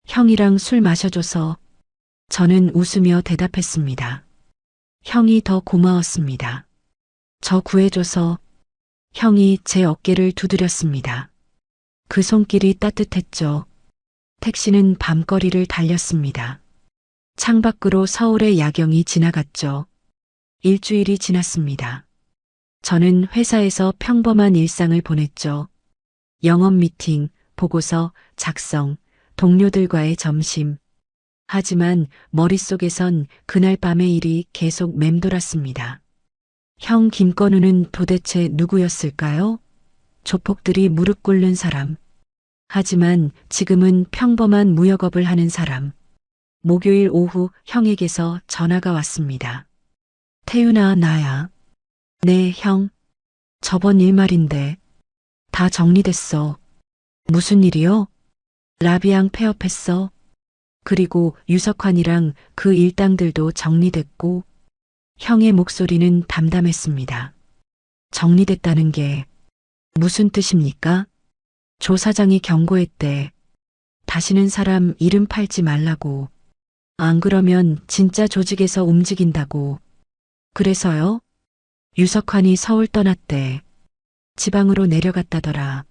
형이랑 술 마셔줘서. 저는 웃으며 대답했습니다. 형이 더 고마웠습니다. 저 구해줘서. 형이 제 어깨를 두드렸습니다. 그 손길이 따뜻했죠. 택시는 밤거리를 달렸습니다. 창밖으로 서울의 야경이 지나갔죠. 일주일이 지났습니다. 저는 회사에서 평범한 일상을 보냈죠. 영업 미팅, 보고서, 작성, 동료들과의 점심. 하지만 머릿속에선 그날 밤의 일이 계속 맴돌았습니다. 형 김건우는 도대체 누구였을까요? 조폭들이 무릎 꿇는 사람. 하지만 지금은 평범한 무역업을 하는 사람. 목요일 오후 형에게서 전화가 왔습니다. 태윤아, 나야. 네, 형. 저번 일 말인데. 다 정리됐어. 무슨 일이요? 라비앙 폐업했어. 그리고 유석환이랑 그 일당들도 정리됐고. 형의 목소리는 담담했습니다. 정리됐다는 게 무슨 뜻입니까? 조 사장이 경고했대. 다시는 사람 이름 팔지 말라고. 안 그러면 진짜 조직에서 움직인다고. 그래서요? 유석환이 서울 떠났대. 지방으로 내려갔다더라.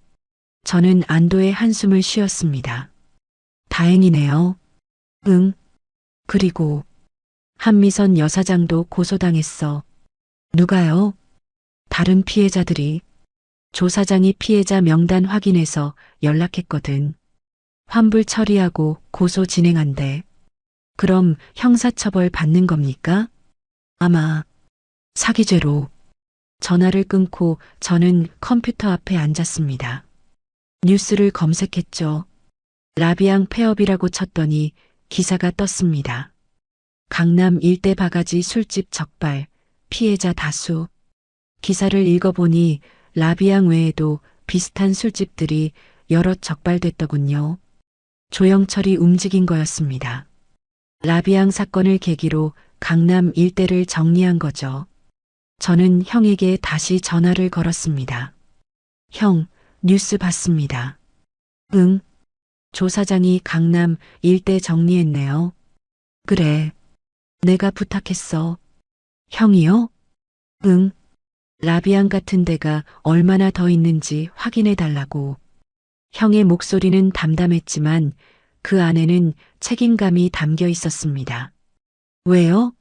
저는 안도의 한숨을 쉬었습니다. 다행이네요. 응. 그리고 한미선 여사장도 고소당했어. 누가요? 다른 피해자들이. 조 사장이 피해자 명단 확인해서 연락했거든. 환불 처리하고 고소 진행한대. 그럼 형사처벌 받는 겁니까? 아마 사기죄로. 전화를 끊고 저는 컴퓨터 앞에 앉았습니다. 뉴스를 검색했죠. 라비앙 폐업이라고 쳤더니 기사가 떴습니다. 강남 일대 바가지 술집 적발, 피해자 다수. 기사를 읽어보니 라비앙 외에도 비슷한 술집들이 여럿 적발됐더군요. 조영철이 움직인 거였습니다. 라비앙 사건을 계기로 강남 일대를 정리한 거죠. 저는 형에게 다시 전화를 걸었습니다. 형, 뉴스 봤습니다. 응. 조 사장이 강남 일대 정리했네요. 그래. 내가 부탁했어. 형이요? 응. 라비앙 같은 데가 얼마나 더 있는지 확인해 달라고. 형의 목소리는 담담했지만 그 안에는 책임감이 담겨 있었습니다. 왜요?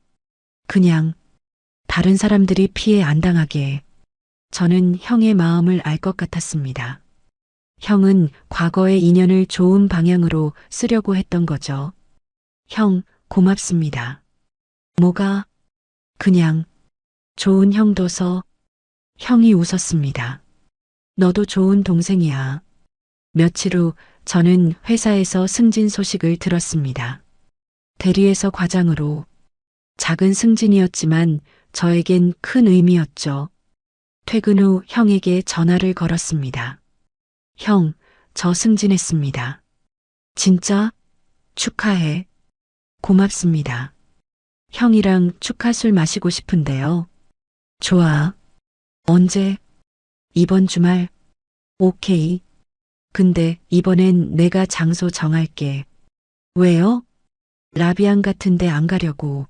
그냥 다른 사람들이 피해 안 당하게. 저는 형의 마음을 알 것 같았습니다. 형은 과거의 인연을 좋은 방향으로 쓰려고 했던 거죠. 형, 고맙습니다. 뭐가? 그냥 좋은 형 둬서. 형이 웃었습니다. 너도 좋은 동생이야. 며칠 후 저는 회사에서 승진 소식을 들었습니다. 대리에서 과장으로. 작은 승진이었지만 저에겐 큰 의미였죠. 퇴근 후 형에게 전화를 걸었습니다. 형, 저 승진했습니다. 진짜? 축하해. 고맙습니다. 형이랑 축하술 마시고 싶은데요. 좋아. 언제? 이번 주말. 오케이. 근데 이번엔 내가 장소 정할게. 왜요? 라비앙 같은데 안 가려고.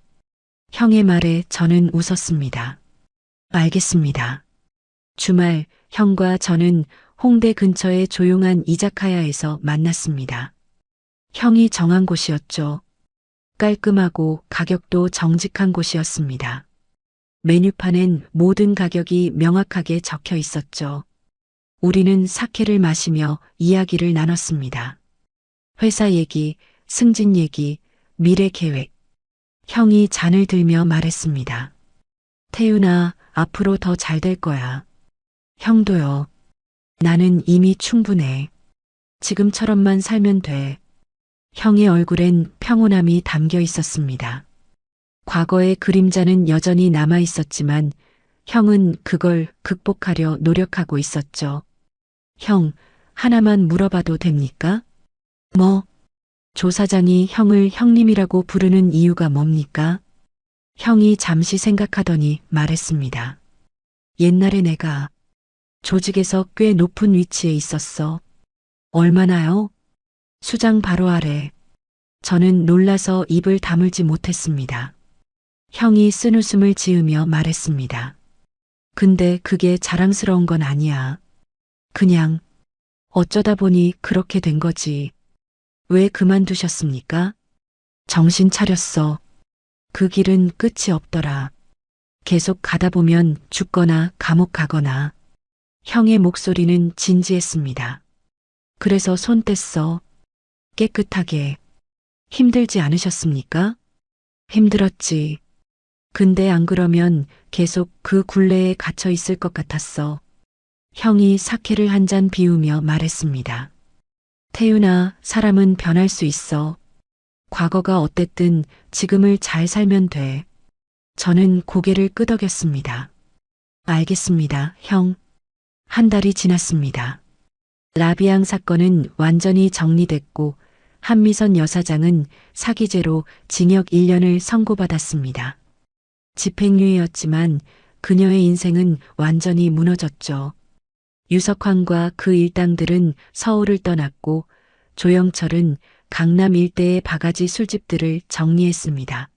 형의 말에 저는 웃었습니다. 알겠습니다. 주말 형과 저는 홍대 근처의 조용한 이자카야에서 만났습니다. 형이 정한 곳이었죠. 깔끔하고 가격도 정직한 곳이었습니다. 메뉴판엔 모든 가격이 명확하게 적혀 있었죠. 우리는 사케를 마시며 이야기를 나눴습니다. 회사 얘기, 승진 얘기, 미래 계획. 형이 잔을 들며 말했습니다. 태윤아, 앞으로 더 잘 될 거야. 형도요. 나는 이미 충분해. 지금처럼만 살면 돼. 형의 얼굴엔 평온함이 담겨 있었습니다. 과거의 그림자는 여전히 남아 있었지만 형은 그걸 극복하려 노력하고 있었죠. 형, 하나만 물어봐도 됩니까? 뭐? 조 사장이 형을 형님이라고 부르는 이유가 뭡니까? 형이 잠시 생각하더니 말했습니다. 옛날에 내가 조직에서 꽤 높은 위치에 있었어. 얼마나요? 수장 바로 아래. 저는 놀라서 입을 다물지 못했습니다. 형이 쓴웃음을 지으며 말했습니다. 근데 그게 자랑스러운 건 아니야. 그냥 어쩌다 보니 그렇게 된 거지. 왜 그만두셨습니까? 정신 차렸어. 그 길은 끝이 없더라. 계속 가다 보면 죽거나 감옥 가거나. 형의 목소리는 진지했습니다. 그래서 손 뗐어. 깨끗하게. 힘들지 않으셨습니까? 힘들었지. 근데 안 그러면 계속 그 굴레에 갇혀 있을 것 같았어. 형이 사케를 한 잔 비우며 말했습니다. 태윤아, 사람은 변할 수 있어. 과거가 어땠든 지금을 잘 살면 돼. 저는 고개를 끄덕였습니다. 알겠습니다, 형. 한 달이 지났습니다. 라비앙 사건은 완전히 정리됐고 한미선 여사장은 사기죄로 징역 1년을 선고받았습니다. 집행유예였지만 그녀의 인생은 완전히 무너졌죠. 유석환과 그 일당들은 서울을 떠났고 조영철은 강남 일대의 바가지 술집들을 정리했습니다.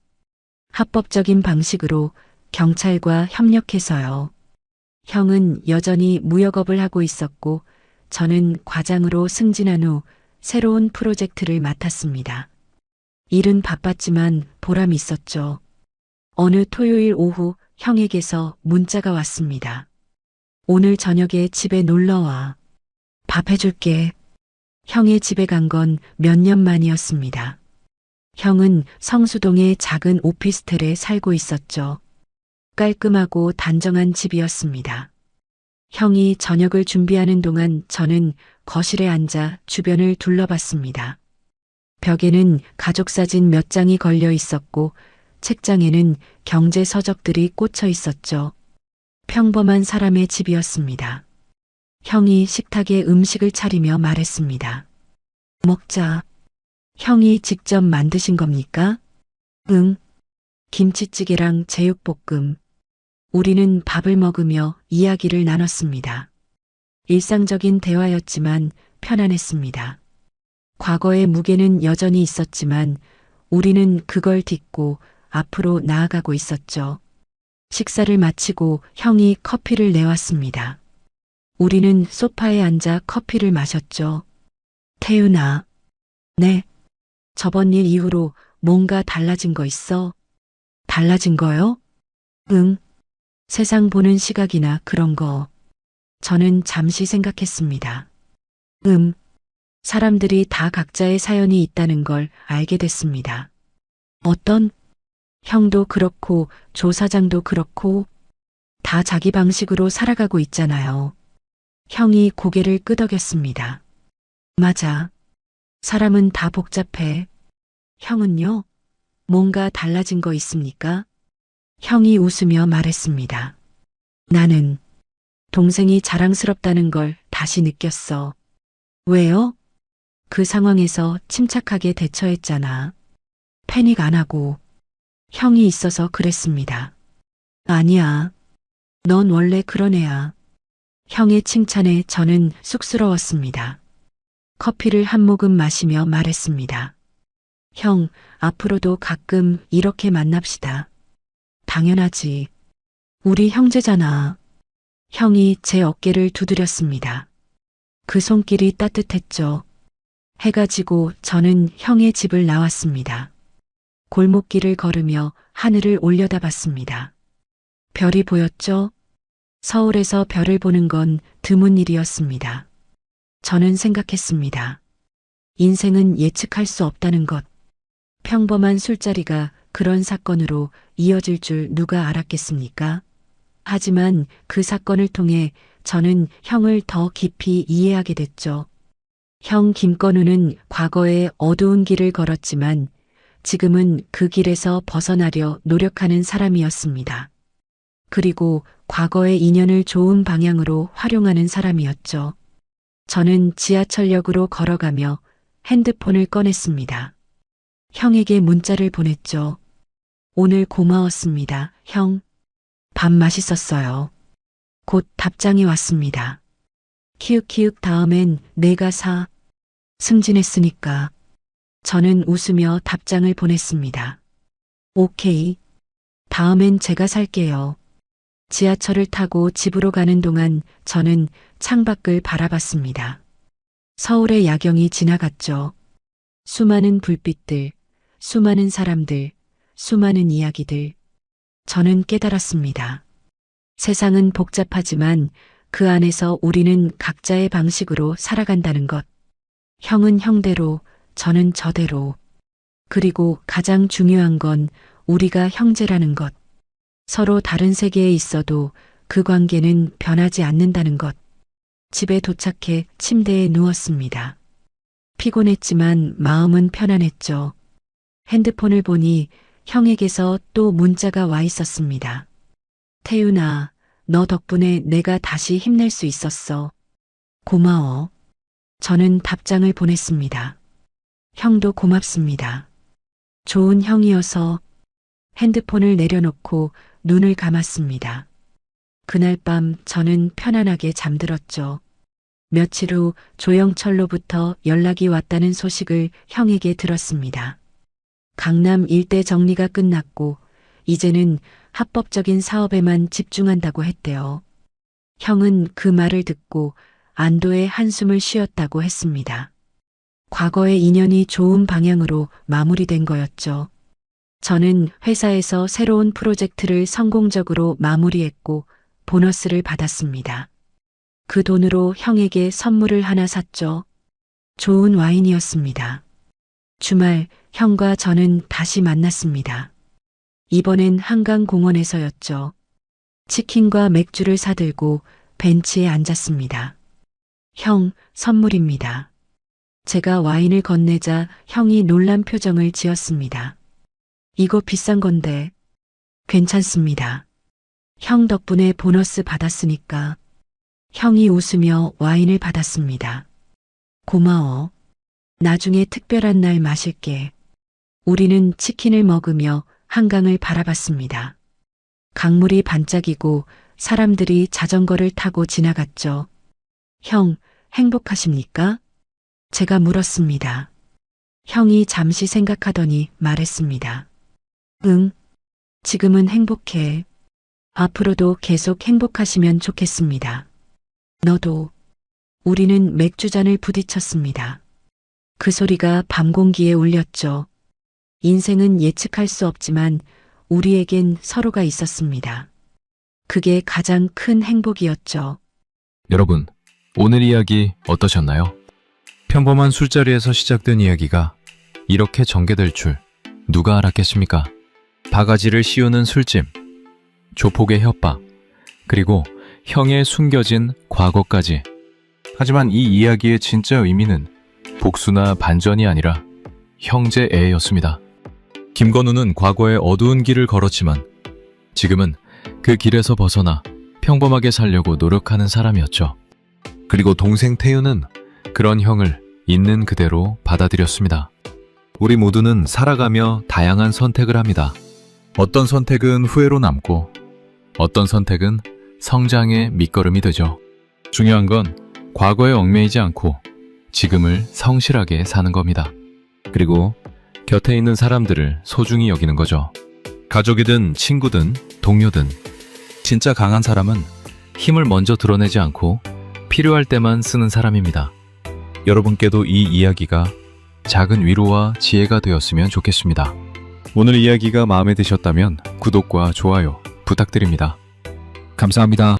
합법적인 방식으로 경찰과 협력해서요. 형은 여전히 무역업을 하고 있었고 저는 과장으로 승진한 후 새로운 프로젝트를 맡았습니다. 일은 바빴지만 보람이 있었죠. 어느 토요일 오후 형에게서 문자가 왔습니다. 오늘 저녁에 집에 놀러와. 밥 해줄게. 형의 집에 간 건 몇 년 만이었습니다. 형은 성수동의 작은 오피스텔에 살고 있었죠. 깔끔하고 단정한 집이었습니다. 형이 저녁을 준비하는 동안 저는 거실에 앉아 주변을 둘러봤습니다. 벽에는 가족 사진 몇 장이 걸려 있었고 책장에는 경제 서적들이 꽂혀 있었죠. 평범한 사람의 집이었습니다. 형이 식탁에 음식을 차리며 말했습니다. 먹자. 형이 직접 만드신 겁니까? 응. 김치찌개랑 제육볶음. 우리는 밥을 먹으며 이야기를 나눴습니다. 일상적인 대화였지만 편안했습니다. 과거의 무게는 여전히 있었지만 우리는 그걸 딛고 앞으로 나아가고 있었죠. 식사를 마치고 형이 커피를 내왔습니다. 우리는 소파에 앉아 커피를 마셨죠. 태윤아. 네. 저번 일 이후로 뭔가 달라진 거 있어? 달라진 거요? 응. 세상 보는 시각이나 그런 거. 저는 잠시 생각했습니다. 사람들이 다 각자의 사연이 있다는 걸 알게 됐습니다. 어떤? 형도 그렇고 조 사장도 그렇고 다 자기 방식으로 살아가고 있잖아요. 형이 고개를 끄덕였습니다. 맞아. 사람은 다 복잡해. 형은요? 뭔가 달라진 거 있습니까? 형이 웃으며 말했습니다. 나는 동생이 자랑스럽다는 걸 다시 느꼈어. 왜요? 그 상황에서 침착하게 대처했잖아. 패닉 안 하고. 형이 있어서 그랬습니다. 아니야. 넌 원래 그런 애야. 형의 칭찬에 저는 쑥스러웠습니다. 커피를 한 모금 마시며 말했습니다. 형, 앞으로도 가끔 이렇게 만납시다. 당연하지. 우리 형제잖아. 형이 제 어깨를 두드렸습니다. 그 손길이 따뜻했죠. 해가 지고 저는 형의 집을 나왔습니다. 골목길을 걸으며 하늘을 올려다봤습니다. 별이 보였죠? 서울에서 별을 보는 건 드문 일이었습니다. 저는 생각했습니다. 인생은 예측할 수 없다는 것. 평범한 술자리가 그런 사건으로 이어질 줄 누가 알았겠습니까? 하지만 그 사건을 통해 저는 형을 더 깊이 이해하게 됐죠. 형 김건우는 과거에 어두운 길을 걸었지만 지금은 그 길에서 벗어나려 노력하는 사람이었습니다. 그리고 과거의 인연을 좋은 방향으로 활용하는 사람이었죠. 저는 지하철역으로 걸어가며 핸드폰을 꺼냈습니다. 형에게 문자를 보냈죠. 오늘 고마웠습니다, 형. 밥 맛있었어요. 곧 답장이 왔습니다. 키읔키읔 다음엔 내가 사. 승진했으니까. 저는 웃으며 답장을 보냈습니다. 오케이. 다음엔 제가 살게요. 지하철을 타고 집으로 가는 동안 저는 창밖을 바라봤습니다. 서울의 야경이 지나갔죠. 수많은 불빛들, 수많은 사람들, 수많은 이야기들. 저는 깨달았습니다. 세상은 복잡하지만 그 안에서 우리는 각자의 방식으로 살아간다는 것. 형은 형대로, 저는 저대로. 그리고 가장 중요한 건 우리가 형제라는 것. 서로 다른 세계에 있어도 그 관계는 변하지 않는다는 것. 집에 도착해 침대에 누웠습니다. 피곤했지만 마음은 편안했죠. 핸드폰을 보니 형에게서 또 문자가 와 있었습니다. 태윤아, 너 덕분에 내가 다시 힘낼 수 있었어. 고마워. 저는 답장을 보냈습니다. 형도 고맙습니다. 좋은 형이어서. 핸드폰을 내려놓고 눈을 감았습니다. 그날 밤 저는 편안하게 잠들었죠. 며칠 후 조영철로부터 연락이 왔다는 소식을 형에게 들었습니다. 강남 일대 정리가 끝났고 이제는 합법적인 사업에만 집중한다고 했대요. 형은 그 말을 듣고 안도의 한숨을 쉬었다고 했습니다. 과거의 인연이 좋은 방향으로 마무리된 거였죠. 저는 회사에서 새로운 프로젝트를 성공적으로 마무리했고 보너스를 받았습니다. 그 돈으로 형에게 선물을 하나 샀죠. 좋은 와인이었습니다. 주말 형과 저는 다시 만났습니다. 이번엔 한강공원에서였죠. 치킨과 맥주를 사들고 벤치에 앉았습니다. 형, 선물입니다. 제가 와인을 건네자 형이 놀란 표정을 지었습니다. 이거 비싼 건데. 괜찮습니다. 형 덕분에 보너스 받았으니까. 형이 웃으며 와인을 받았습니다. 고마워. 나중에 특별한 날 마실게. 우리는 치킨을 먹으며 한강을 바라봤습니다. 강물이 반짝이고 사람들이 자전거를 타고 지나갔죠. 형, 행복하십니까? 제가 물었습니다. 형이 잠시 생각하더니 말했습니다. 응, 지금은 행복해. 앞으로도 계속 행복하시면 좋겠습니다. 너도. 우리는 맥주잔을 부딪혔습니다. 그 소리가 밤 공기에 울렸죠. 인생은 예측할 수 없지만 우리에겐 서로가 있었습니다. 그게 가장 큰 행복이었죠. 여러분, 오늘 이야기 어떠셨나요? 평범한 술자리에서 시작된 이야기가 이렇게 전개될 줄 누가 알았겠습니까? 바가지를 씌우는 술집, 조폭의 협박, 그리고 형의 숨겨진 과거까지. 하지만 이 이야기의 진짜 의미는 복수나 반전이 아니라 형제애였습니다. 김건우는 과거에 어두운 길을 걸었지만 지금은 그 길에서 벗어나 평범하게 살려고 노력하는 사람이었죠. 그리고 동생 태윤은 그런 형을 있는 그대로 받아들였습니다. 우리 모두는 살아가며 다양한 선택을 합니다. 어떤 선택은 후회로 남고 어떤 선택은 성장의 밑거름이 되죠. 중요한 건 과거에 얽매이지 않고 지금을 성실하게 사는 겁니다. 그리고 곁에 있는 사람들을 소중히 여기는 거죠. 가족이든 친구든 동료든 진짜 강한 사람은 힘을 먼저 드러내지 않고 필요할 때만 쓰는 사람입니다. 여러분께도 이 이야기가 작은 위로와 지혜가 되었으면 좋겠습니다. 오늘 이야기가 마음에 드셨다면 구독과 좋아요 부탁드립니다. 감사합니다.